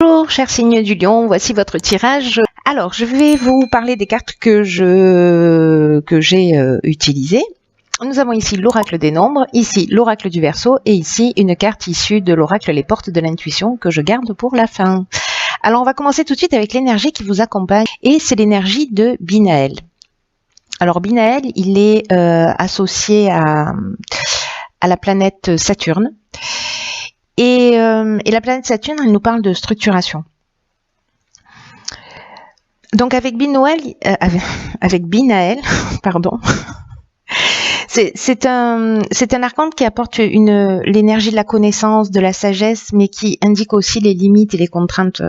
Bonjour, chers signes du lion, voici votre tirage. Alors, je vais vous parler des cartes que j'ai utilisées. Nous avons ici l'oracle des nombres, ici l'oracle du Verseau et ici une carte issue de l'oracle Les Portes de l'Intuition que je garde pour la fin. Alors, on va commencer tout de suite avec l'énergie qui vous accompagne et c'est l'énergie de Binaël. Alors, Binaël, il est associé à la planète Saturne. Et la planète Saturne, elle nous parle de structuration. Donc avec Binaël, pardon, c'est un archange qui apporte l'énergie de la connaissance, de la sagesse, mais qui indique aussi les limites et les contraintes.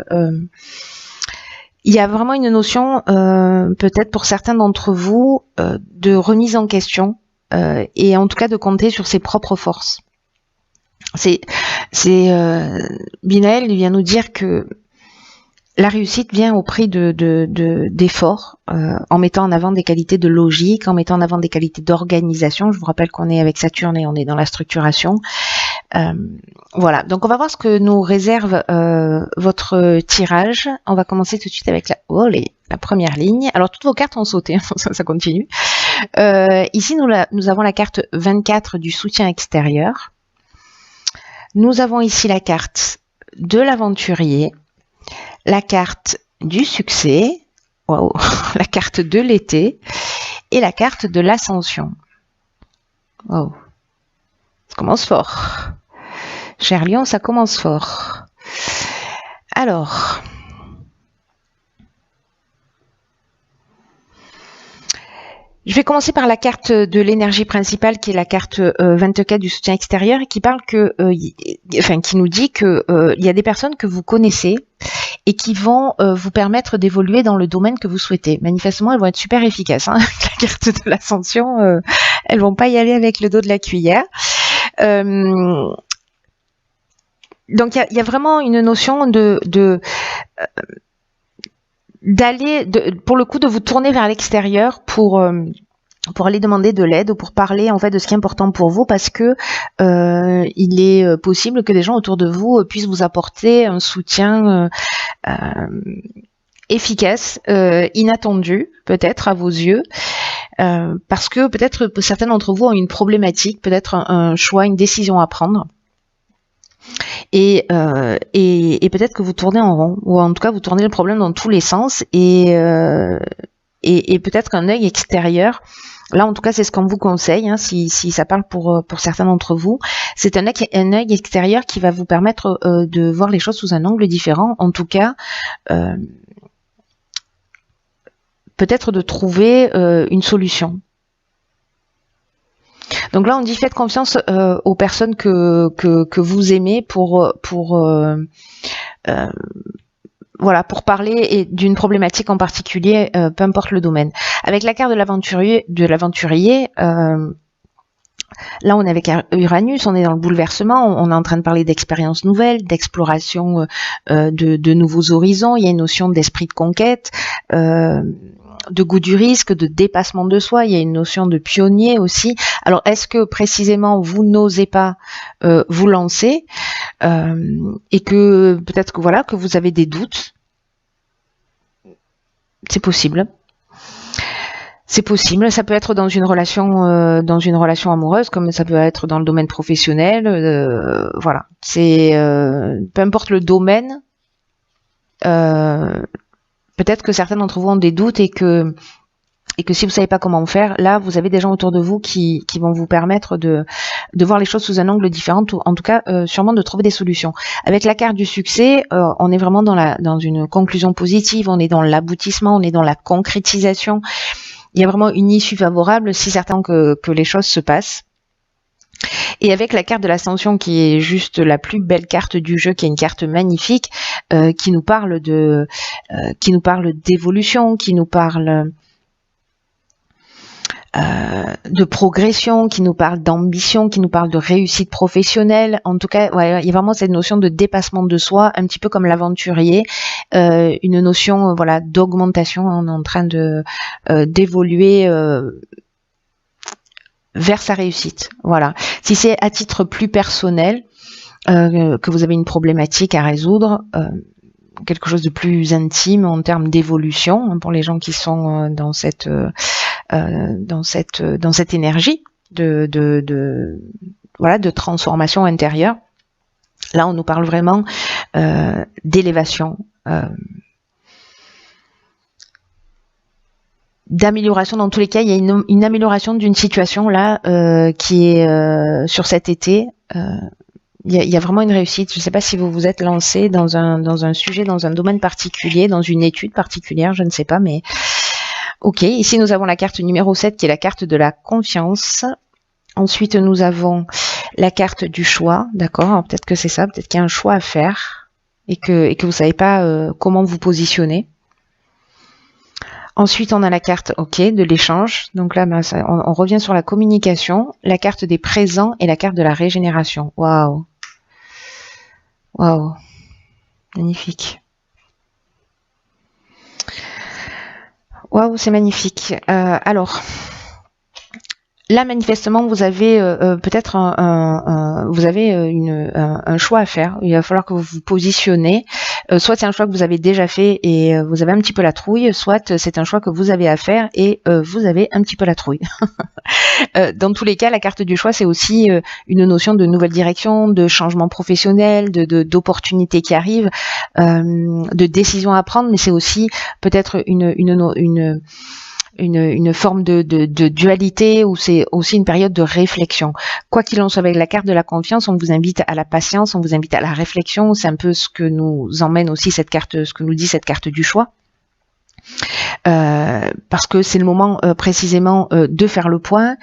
Il y a vraiment une notion, peut-être pour certains d'entre vous, de remise en question et en tout cas de compter sur ses propres forces. Binaël vient nous dire que la réussite vient au prix d'efforts, en mettant en avant des qualités de logique, en mettant en avant des qualités d'organisation. Je vous rappelle qu'on est avec Saturne et on est dans la structuration. Voilà, donc on va voir ce que nous réserve votre tirage. On va commencer tout de suite avec la première ligne. Alors toutes vos cartes ont sauté, ça continue. Ici nous avons la carte 24 du soutien extérieur. Nous avons ici la carte de l'aventurier, la carte du succès, la carte de l'été et la carte de l'ascension. Wow. Ça commence fort. Cher Lion, ça commence fort. Alors, je vais commencer par la carte de l'énergie principale qui est la carte 24 du soutien extérieur et qui parle qui nous dit que il y a des personnes que vous connaissez et qui vont vous permettre d'évoluer dans le domaine que vous souhaitez. Manifestement, elles vont être super efficaces. Hein. La carte de l'ascension, elles vont pas y aller avec le dos de la cuillère. Donc il y a vraiment une notion pour le coup de vous tourner vers l'extérieur pour aller demander de l'aide ou pour parler en fait de ce qui est important pour vous parce que il est possible que des gens autour de vous puissent vous apporter un soutien efficace, inattendu peut-être à vos yeux parce que peut-être certains d'entre vous ont une problématique, peut-être un choix, une décision à prendre. Et peut-être que vous tournez en rond, ou en tout cas vous tournez le problème dans tous les sens, et peut-être qu'un œil extérieur, là en tout cas c'est ce qu'on vous conseille, hein, si ça parle pour certains d'entre vous, c'est un œil extérieur qui va vous permettre de voir les choses sous un angle différent, en tout cas peut-être de trouver une solution. Donc là, on dit faites confiance aux personnes que vous aimez pour parler d'une problématique en particulier, peu importe le domaine. Avec la carte de l'aventurier, là on est avec Uranus, on est dans le bouleversement, on est en train de parler d'expériences nouvelles, d'exploration de nouveaux horizons. Il y a une notion d'esprit de conquête. De goût du risque, de dépassement de soi, il y a une notion de pionnier aussi. Alors, est-ce que précisément vous n'osez pas vous lancer et que peut-être que vous avez des doutes? C'est possible. C'est possible. Ça peut être dans une relation amoureuse, comme ça peut être dans le domaine professionnel. Voilà. C'est peu importe le domaine. Peut-être que certains d'entre vous ont des doutes et que si vous savez pas comment faire, là vous avez des gens autour de vous qui vont vous permettre de voir les choses sous un angle différent, ou en tout cas sûrement de trouver des solutions. Avec la carte du succès, on est vraiment dans une conclusion positive, on est dans l'aboutissement, on est dans la concrétisation. Il y a vraiment une issue favorable si certains que les choses se passent. Et avec la carte de l'ascension qui est juste la plus belle carte du jeu, qui est une carte magnifique, qui nous parle d'évolution, qui nous parle de progression, qui nous parle d'ambition, qui nous parle de réussite professionnelle. En tout cas, il y a vraiment cette notion de dépassement de soi, un petit peu comme l'aventurier, une notion d'augmentation. On est en train d'évoluer vers sa réussite. Voilà. Si c'est à titre plus personnel, que vous avez une problématique à résoudre, quelque chose de plus intime en termes d'évolution, hein, pour les gens qui sont dans cette énergie de transformation intérieure. Là, on nous parle vraiment d'élévation, d'amélioration. Dans tous les cas, il y a une amélioration d'une situation là qui est sur cet été. Il y a vraiment une réussite. Je ne sais pas si vous vous êtes lancé dans un sujet, dans un domaine particulier, dans une étude particulière, je ne sais pas, mais ok. Ici, nous avons la carte numéro 7 qui est la carte de la confiance. Ensuite, nous avons la carte du choix, d'accord. Peut-être que c'est ça, peut-être qu'il y a un choix à faire et que vous savez pas comment vous positionner. Ensuite, on a la carte de l'échange. Donc là, on revient sur la communication, la carte des présents et la carte de la régénération. Waouh, waouh, magnifique. Waouh, c'est magnifique. Alors. Là, manifestement, vous avez peut-être un choix à faire. Il va falloir que vous vous positionnez. Soit c'est un choix que vous avez déjà fait et vous avez un petit peu la trouille, soit c'est un choix que vous avez à faire et vous avez un petit peu la trouille. Dans tous les cas, la carte du choix, c'est aussi une notion de nouvelle direction, de changement professionnel, d'opportunités qui arrivent, de décisions à prendre, mais c'est aussi peut-être une forme de dualité où c'est aussi une période de réflexion. Quoi qu'il en soit, avec la carte de la confiance, on vous invite à la patience, on vous invite à la réflexion. C'est un peu ce que nous emmène aussi cette carte, ce que nous dit cette carte du choix. Parce que c'est le moment précisément de faire le point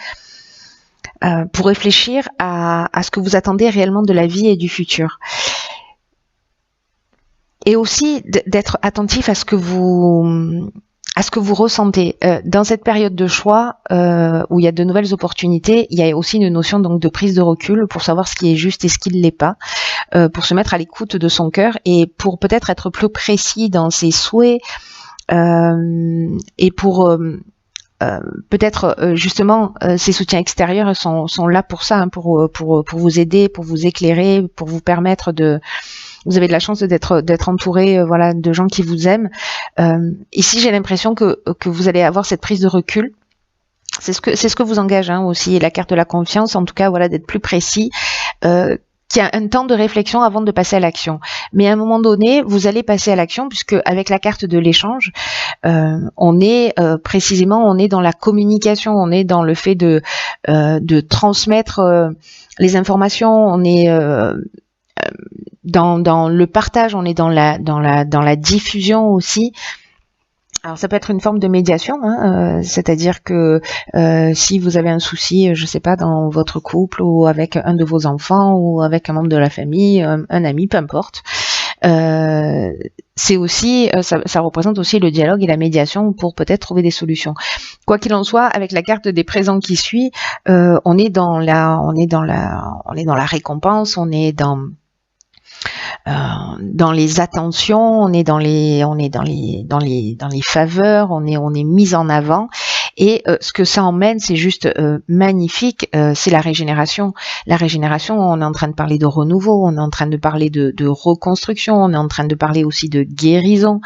pour réfléchir à ce que vous attendez réellement de la vie et du futur. Et aussi d'être attentif à ce que vous ressentez. Dans cette période de choix où il y a de nouvelles opportunités, il y a aussi une notion donc de prise de recul pour savoir ce qui est juste et ce qui ne l'est pas, pour se mettre à l'écoute de son cœur et pour peut-être être plus précis dans ses souhaits et pour peut-être justement ces soutiens extérieurs sont là pour ça, hein, pour vous aider, pour vous éclairer, pour vous permettre de... Vous avez de la chance d'être entouré de gens qui vous aiment. Ici, j'ai l'impression que vous allez avoir cette prise de recul. C'est ce que vous engage aussi la carte de la confiance, en tout cas d'être plus précis, qu'il y a un temps de réflexion avant de passer à l'action. Mais à un moment donné, vous allez passer à l'action puisque avec la carte de l'échange, on est dans la communication, on est dans le fait de transmettre les informations, on est dans le partage, on est dans la diffusion aussi. Alors ça peut être une forme de médiation, c'est-à-dire que si vous avez un souci, je sais pas, dans votre couple ou avec un de vos enfants ou avec un membre de la famille, un ami, peu importe, c'est aussi ça représente aussi le dialogue et la médiation pour peut-être trouver des solutions. Quoi qu'il en soit, avec la carte des présents qui suit, on est dans la récompense, on est dans les attentions, on est dans les faveurs, on est mis en avant. Et ce que ça emmène, c'est juste magnifique, c'est la régénération. La régénération, on est en train de parler de renouveau, on est en train de parler de reconstruction, on est en train de parler aussi de guérison,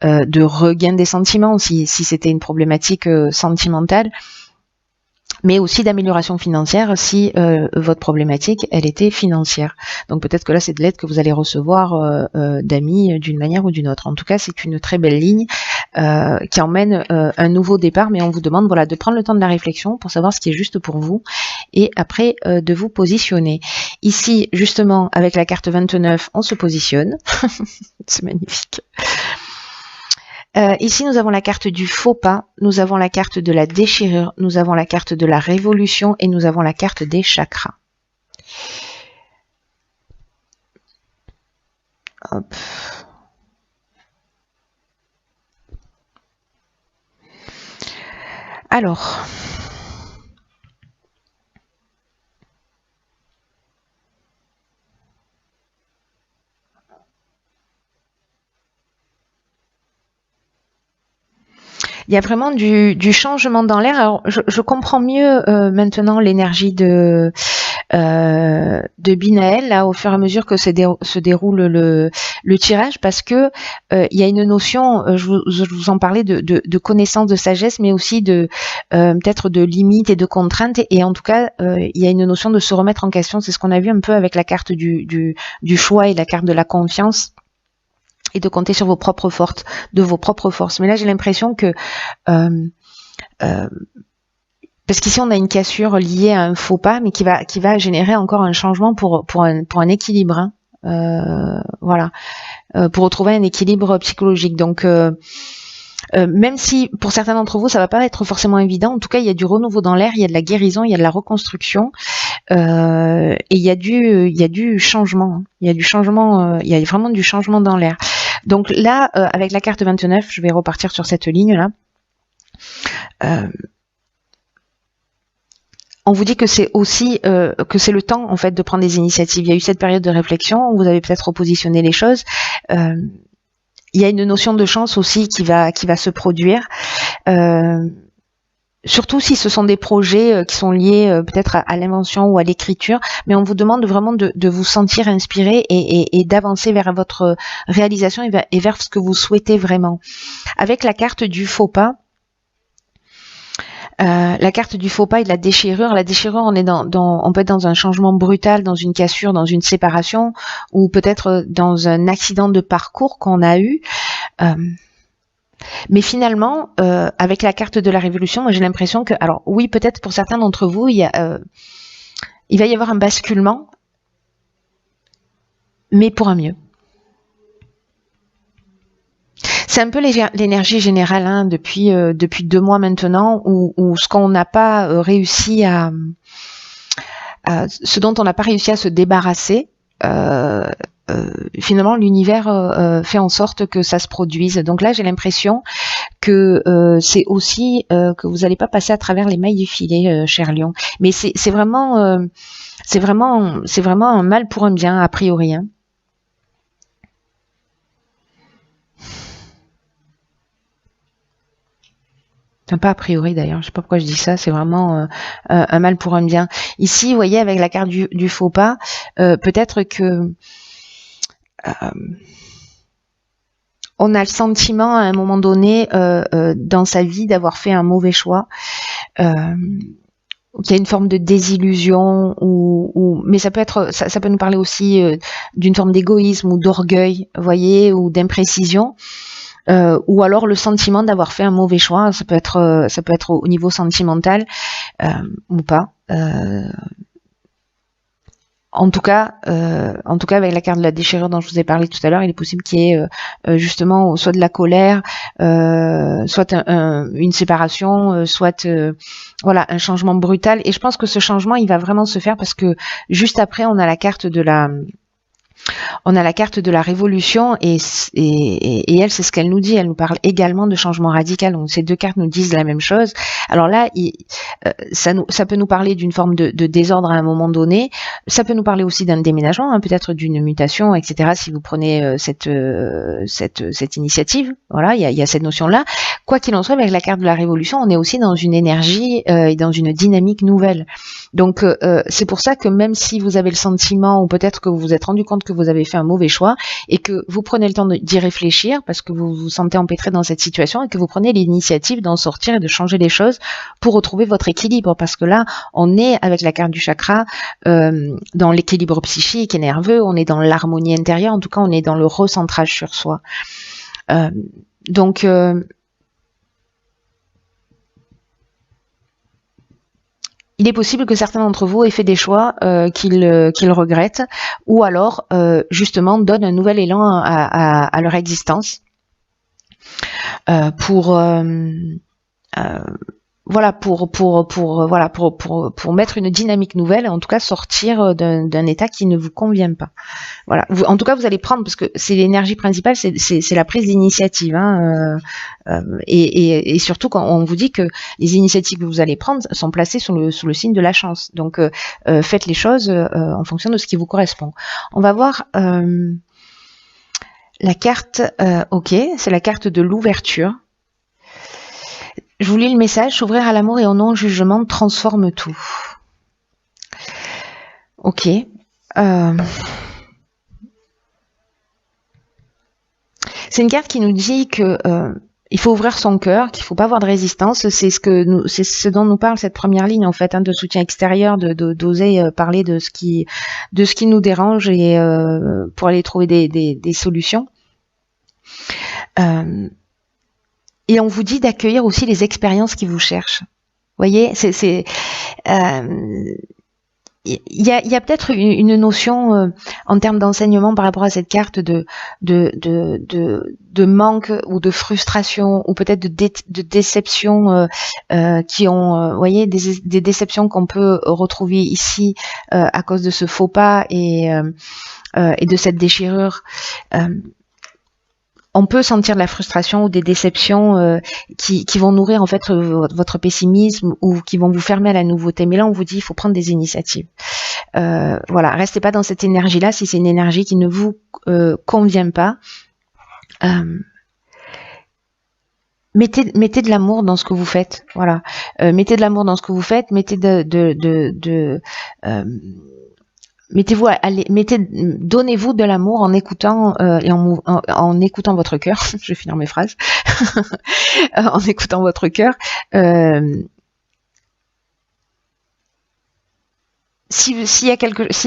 de regain des sentiments, si c'était une problématique sentimentale, mais aussi d'amélioration financière si votre problématique, elle était financière. Donc peut-être que là, c'est de l'aide que vous allez recevoir d'amis d'une manière ou d'une autre. En tout cas, c'est une très belle ligne qui emmène un nouveau départ, mais on vous demande de prendre le temps de la réflexion pour savoir ce qui est juste pour vous et après de vous positionner. Ici, justement, avec la carte 29, on se positionne. C'est magnifique. Ici, nous avons la carte du faux pas, nous avons la carte de la déchirure, nous avons la carte de la révolution et nous avons la carte des chakras. Hop. Alors... il y a vraiment du changement dans l'air. Alors, je comprends mieux maintenant l'énergie de de Binaël là au fur et à mesure que se déroule le tirage, parce que il y a une notion, je vous en parlais de connaissance, de sagesse, mais aussi de peut-être de limites et de contraintes, et en tout cas il y a une notion de se remettre en question. C'est ce qu'on a vu un peu avec la carte du choix et la carte de la confiance, et de compter sur vos propres forces. Mais là j'ai l'impression que parce qu'ici on a une cassure liée à un faux pas, mais qui va générer encore un changement pour un équilibre, hein. Voilà, pour retrouver un équilibre psychologique. Donc même si pour certains d'entre vous ça va pas être forcément évident, en tout cas il y a du renouveau dans l'air, il y a de la guérison, il y a de la reconstruction, et il y a du changement, hein. Il y a vraiment du changement dans l'air. Donc là avec la carte 29, je vais repartir sur cette ligne là. On vous dit que c'est aussi que c'est le temps en fait de prendre des initiatives. Il y a eu cette période de réflexion où vous avez peut-être repositionné les choses. Il y a une notion de chance aussi qui va se produire. Surtout si ce sont des projets qui sont liés peut-être à l'invention ou à l'écriture, mais on vous demande vraiment de vous sentir inspiré et d'avancer vers votre réalisation et vers ce que vous souhaitez vraiment. Avec la carte du faux pas, la carte du faux pas et de la déchirure. La déchirure, on peut être dans un changement brutal, dans une cassure, dans une séparation, ou peut-être dans un accident de parcours qu'on a eu. Mais finalement, avec la carte de la révolution, moi j'ai l'impression que, alors oui, peut-être pour certains d'entre vous, il va y avoir un basculement, mais pour un mieux. C'est un peu l'énergie générale, hein, depuis 2 mois maintenant, où ce qu'on n'a pas réussi ce dont on n'a pas réussi à se débarrasser, finalement l'univers fait en sorte que ça se produise. Donc là j'ai l'impression que c'est aussi que vous n'allez pas passer à travers les mailles du filet, cher Lion. Mais c'est vraiment un mal pour un bien a priori, hein. Enfin, pas a priori d'ailleurs, je sais pas pourquoi je dis ça, c'est vraiment un mal pour un bien. Ici, vous voyez, avec la carte du faux pas, peut-être que on a le sentiment à un moment donné dans sa vie d'avoir fait un mauvais choix, qu'il y a une forme de désillusion, mais ça peut nous parler aussi d'une forme d'égoïsme ou d'orgueil, vous voyez, ou d'imprécision. Ou alors le sentiment d'avoir fait un mauvais choix. Ça peut être au niveau sentimental ou pas. En tout cas, avec la carte de la déchirure dont je vous ai parlé tout à l'heure, il est possible qu'il y ait justement soit de la colère, soit une séparation, soit voilà, un changement brutal. Et je pense que ce changement, il va vraiment se faire parce que juste après, on a la carte de la révolution, et elle, c'est ce qu'elle nous dit. Elle nous parle également de changement radical. Donc ces 2 cartes nous disent la même chose. Alors là, ça peut nous parler d'une forme de désordre à un moment donné. Ça peut nous parler aussi d'un déménagement, hein, peut-être d'une mutation, etc. Si vous prenez cette initiative, voilà, il y a cette notion-là. Quoi qu'il en soit, avec la carte de la révolution, on est aussi dans une énergie et dans une dynamique nouvelle. Donc c'est pour ça que même si vous avez le sentiment, ou peut-être que vous vous êtes rendu compte que vous avez fait un mauvais choix, et que vous prenez le temps d'y réfléchir parce que vous vous sentez empêtré dans cette situation, et que vous prenez l'initiative d'en sortir et de changer les choses pour retrouver votre équilibre, parce que là on est avec la carte du chakra dans l'équilibre psychique et nerveux, on est dans l'harmonie intérieure, en tout cas on est dans le recentrage sur soi. Donc il est possible que certains d'entre vous aient fait des choix qu'ils regrettent, ou alors justement donnent un nouvel élan à leur existence pour mettre une dynamique nouvelle, en tout cas sortir d'un état qui ne vous convient pas. Voilà. En tout cas, vous allez prendre, parce que c'est l'énergie principale, c'est la prise d'initiative, hein, et surtout quand on vous dit que les initiatives que vous allez prendre sont placées sous le signe de la chance. Donc, faites les choses en fonction de ce qui vous correspond. On va voir la carte. Ok, c'est la carte de l'ouverture. Je vous lis le message. S'ouvrir à l'amour et au non-jugement transforme tout. Ok. C'est une carte qui nous dit que il faut ouvrir son cœur, qu'il faut pas avoir de résistance. C'est ce dont nous parle cette première ligne en fait, hein, de soutien extérieur, d'oser parler de ce qui nous dérange et pour aller trouver des solutions. Et on vous dit d'accueillir aussi les expériences qui vous cherchent. Vous voyez, il y a peut-être une notion en termes d'enseignement par rapport à cette carte de manque ou de frustration ou peut-être de déception qui ont, vous voyez, des déceptions qu'on peut retrouver ici à cause de ce faux pas et de cette déchirure. On peut sentir de la frustration ou des déceptions qui vont nourrir en fait votre pessimisme ou qui vont vous fermer à la nouveauté. Mais là, on vous dit, il faut prendre des initiatives. Voilà, restez pas dans cette énergie-là si c'est une énergie qui ne vous convient pas. Mettez de l'amour dans ce que vous faites. Voilà, mettez de l'amour dans ce que vous faites. Donnez-vous de l'amour en écoutant et en écoutant votre cœur. Je vais finir mes phrases. En écoutant votre cœur. S'il y a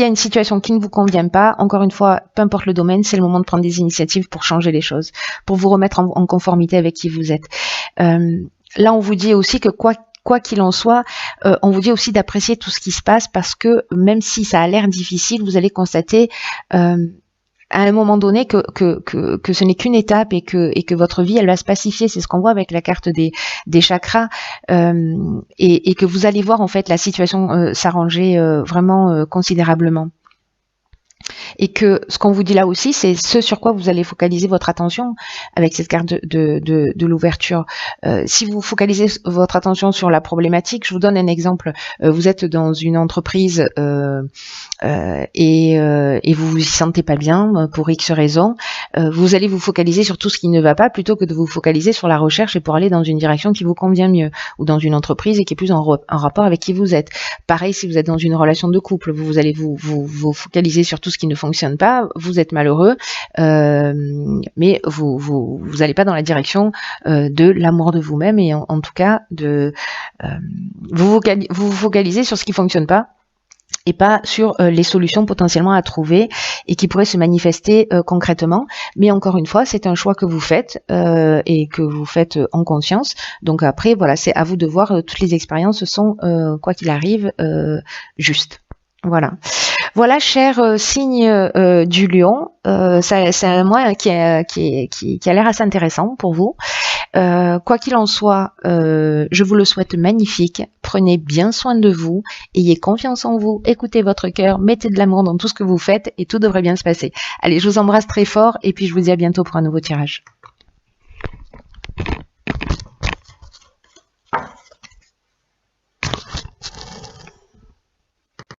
une situation qui ne vous convient pas, encore une fois, peu importe le domaine, c'est le moment de prendre des initiatives pour changer les choses, pour vous remettre en conformité avec qui vous êtes. Là, on vous dit aussi que quoi qu'il en soit, on vous dit aussi d'apprécier tout ce qui se passe parce que même si ça a l'air difficile, vous allez constater à un moment donné que ce n'est qu'une étape et que votre vie elle va se pacifier. C'est ce qu'on voit avec la carte des chakras et que vous allez voir en fait la situation s'arranger vraiment considérablement. Et que ce qu'on vous dit là aussi, c'est ce sur quoi vous allez focaliser votre attention avec cette carte de l'ouverture. Si vous focalisez votre attention sur la problématique, je vous donne un exemple. Vous êtes dans une entreprise et vous vous y sentez pas bien pour X raisons. Vous allez vous focaliser sur tout ce qui ne va pas plutôt que de vous focaliser sur la recherche et pour aller dans une direction qui vous convient mieux ou dans une entreprise et qui est plus en rapport avec qui vous êtes. Pareil, si vous êtes dans une relation de couple, vous allez vous focaliser sur tout ce qui ne fonctionne pas, vous êtes malheureux, mais vous n'allez pas dans la direction de l'amour de vous-même et en tout cas vous vous focalisez sur ce qui fonctionne pas et pas sur les solutions potentiellement à trouver et qui pourraient se manifester concrètement. Mais encore une fois, c'est un choix que vous faites et que vous faites en conscience. Donc après, voilà, c'est à vous de voir. Toutes les expériences sont, quoi qu'il arrive, justes. Voilà, cher signe du lion, c'est un mois qui a l'air assez intéressant pour vous. Quoi qu'il en soit, je vous le souhaite magnifique. Prenez bien soin de vous, ayez confiance en vous, écoutez votre cœur, mettez de l'amour dans tout ce que vous faites et tout devrait bien se passer. Allez, je vous embrasse très fort et puis je vous dis à bientôt pour un nouveau tirage.